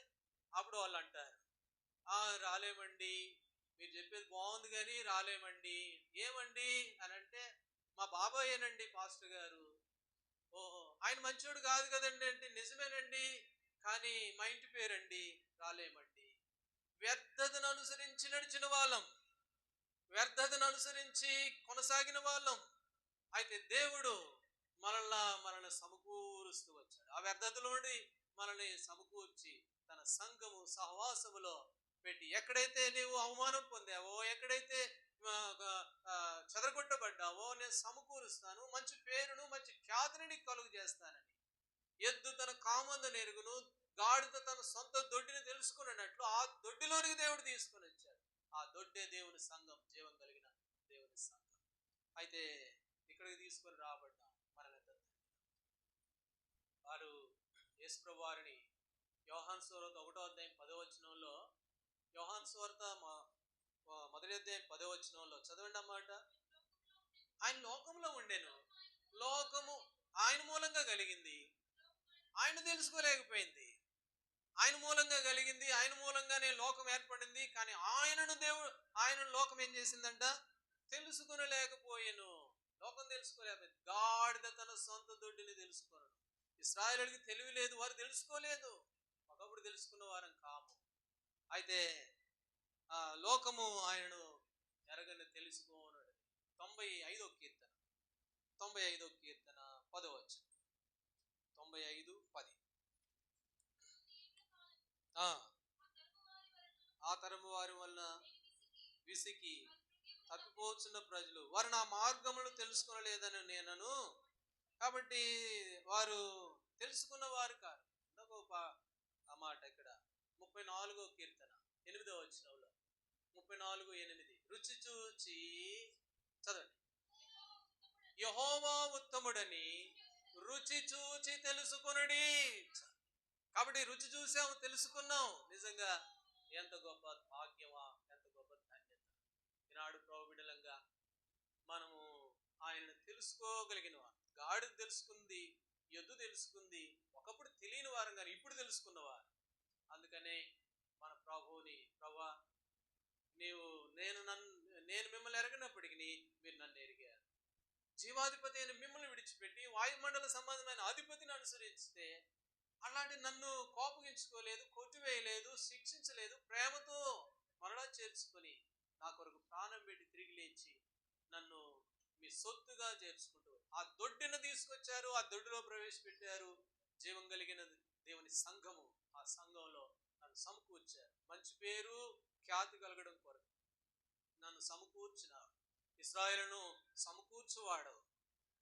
అప్పుడు వాళ్ళు అంటారు, రాలేమండి, మీరు చెప్పేది బాగుంది కానీ రాలేమండి. ఏమండి అని అంటే, మా బాబాయేనండి పాస్టర్ గారు. ఓహో, ఆయన మంచోడు కాదు కదండి అంటే, నిజమేనండి, కానీ మా ఇంటి పేరండి, రాలేమండి. వ్యర్థతను అనుసరించి నడిచిన వాళ్ళం, వ్యర్థతను అనుసరించి కొనసాగిన వాళ్ళం. అయితే దేవుడు మనల్ని సమకూరుస్తూ వచ్చాడు. ఆ వ్యర్థతలోని మనల్ని సమకూర్చి తన సంఘము సహవాసములో పెట్టి, ఎక్కడైతే నీవు అవమానం పొందావో, ఎక్కడైతే చెదరగొట్టబడ్డావో నేను సమకూరుస్తాను, మంచి పేరును మంచి ఖ్యాతిని నీకు కలుగు చేస్తానని. ఎద్దు తన కామందు నెరుగును, గాడిద తన సొంత దొడ్డిని తెలుసుకున్నట్లు ఆ దొడ్డిలోనికి దేవుడు తీసుకొని వచ్చాడు. ఆ దొడ్డే దేవుని సంఘం, జీవం కలిగిన దేవుని సంఘం. అయితే ఇక్కడికి తీసుకొని రాబడ్డాం. వారు యేసుప్రభువు వారిని యోహాను సువార్త 1వ అధ్యాయం 10వ వచనంలో, యోహాను సువార్త 1వ అధ్యాయం 10వ వచనంలో చదవండి అన్నమాట. ఆయన లోకంలో ఉండెను, లోకము ఆయన మూలంగా కలిగింది, ఆయన తెలుసుకోలేకపోయింది. ఆయన మూలంగా కలిగింది, ఆయన మూలంగానే లోకం ఏర్పడింది, కానీ ఆయన లోకం ఏం చేసిందంట? తెలుసుకొనలేకపోయాను. లోకం తెలుసుకోలేకపోయింది. గాడిద తన సొంత దొడ్డిని తెలుసుకోను. ఇశ్రాయేలుకి తెలివి లేదు, వారు తెలుసుకోలేదు. ఒకప్పుడు తెలుసుకున్న వారం కాము. అయితే లోకము ఆయనను ఎరగని తెలుసుకోనడు. 95వ కీర్తన 10వ వచనం. 95:10. ఆ తరము వారి వలన విసికి తప్పిపోతున్న ప్రజలు, వారు నా మార్గములు తెలుసుకోలేదని నేనను. కాబట్టి వారు తెలుసుకున్న వారు కాదు. ఇంకొక మాట ఇక్కడ 34వ కీర్తన 8వ వచనంలో, 34:8. రుచి చూచి చదవండి. యెహోవా ఉత్తముడని రుచి చూచి తెలుసుకొనుడి. కాబట్టి రుచి చూసాము, తెలుసుకున్నాం. నిజంగా ఎంత గొప్ప భాగ్యమా, ఎంత గొప్ప ధన్యత. ఈనాడు ప్రభు బిడ్డలంగా మనము ఆయనను తెలుసుకోగలిగిన వారు. గాడిద తెలుసుకుంది, ఎద్దు తెలుసుకుంది. ఒకప్పుడు తెలియని వారం కానీ ఇప్పుడు తెలుసుకున్నవారు. అందుకనే మన ప్రభువుని, ప్రభువా నేను మిమ్మల్ని ఎరగనప్పటికీ మీరు నన్ను ఎరిగారు. జీవాధిపతి అయిన మిమ్మల్ని విడిచిపెట్టి వాయుమండల సంబంధమైన అధిపతిని అనుసరిస్తే, అలాంటి నన్ను కోపగించుకోలేదు, కొట్టివేయలేదు, శిక్షించలేదు, ప్రేమతో మరలా చేర్చుకొని నా కొరకు ప్రాణం పెట్టి తిరిగి లేచి నన్ను మీ సొత్తుగా చేర్చుకుంటూ ఆ దొడ్డిని తీసుకొచ్చారు, ఆ దొడ్డిలో ప్రవేశపెట్టారు. జీవం కలిగిన దేవుని సంఘము, ఆ సంఘంలో నన్ను సమకూర్చారు. మంచి పేరు ఖ్యాతి కలగడం కొరకు నన్ను సమకూర్చినారు. ఇశ్రాయేలును సమకూర్చువాడు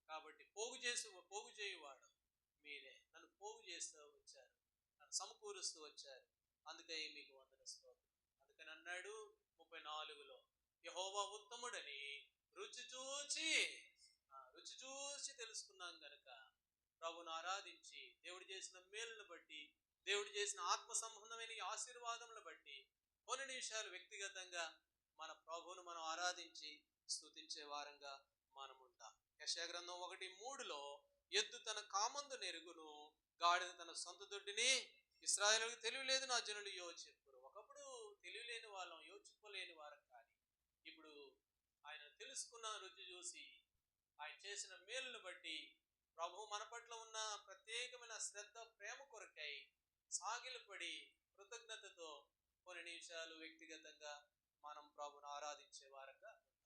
కాబట్టి పోగు చేయువాడు మీరే. నన్ను పోగు చేస్తూ వచ్చారు, నన్ను సమకూరుస్తూ వచ్చారు. అందుకే మీకు వందన స్తోత్రం. అందుకని అన్నాడు 34లో, యెహోవా ఉత్తముడని రుచి చూచి రుచి చూసి తెలుసుకున్నాం గనుక ప్రభువును ఆరాధించి దేవుడు చేసిన మేలును బట్టి, దేవుడు చేసిన ఆత్మ సంబంధమైన ఈ ఆశీర్వాదములను బట్టి కొన్ని నిమిషాలు వ్యక్తిగతంగా మన ప్రభువును మనం ఆరాధించి స్తుతించే వారంగా మనం ఉంటాం. యెషయా గ్రంథం 1:3లో ఎద్దు తన కామందు నెరుగును, గాడిద తన సొంత దొడ్డిని ఇశ్రాయేలుకు తెలియలేదు నా జనులు యోచింపురు. ఒకప్పుడు తెలియలేని వాళ్ళం, యోచింపలేని వారం, కానీ ఇప్పుడు ఆయన తెలుసుకున్న రుచి చూసి ఆయన చేసిన మేలును బట్టి ప్రభు మన పట్ల ఉన్న ప్రత్యేకమైన శ్రద్ధ ప్రేమ కొరకై సాగిలపడి కృతజ్ఞతతో కొన్ని నిమిషాలు వ్యక్తిగతంగా మనం ప్రభును ఆరాధించే వారంగా ఉంటాం.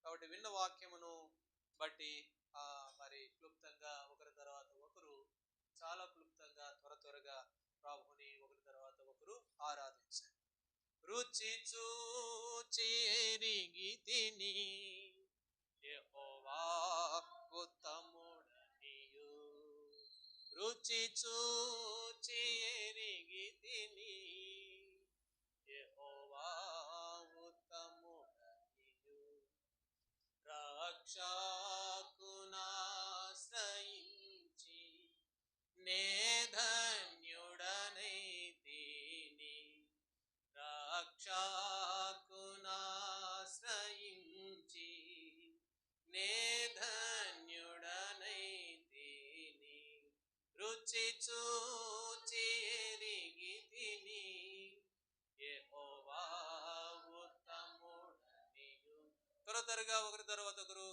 కాబట్టి విన్న వాక్యమును బట్టి మరి క్లుప్తంగా ఒకరి తర్వాత ఒకరు చాలా క్లుప్తంగా త్వరగా ప్రభుని ఒకరి తర్వాత ఒకరు ఆరాధించారు. రుచి చూచి ఎరిగితిని యెహోవా ఉత్తముడనియు, రుచి చూచి ఎరిగితిని యెహోవా ఉత్తముడనియు, రక్షకునాశ్రయించి నే ధన్యుడనైతిని, రక్షకునాశ్రయించి నే ధన్యుడనైతిని, రుచి చూచి ఎరిగితిని యెహోవా ఉత్తముడనియు. త్వరగా ఒకరి తర్వాత ఒకరు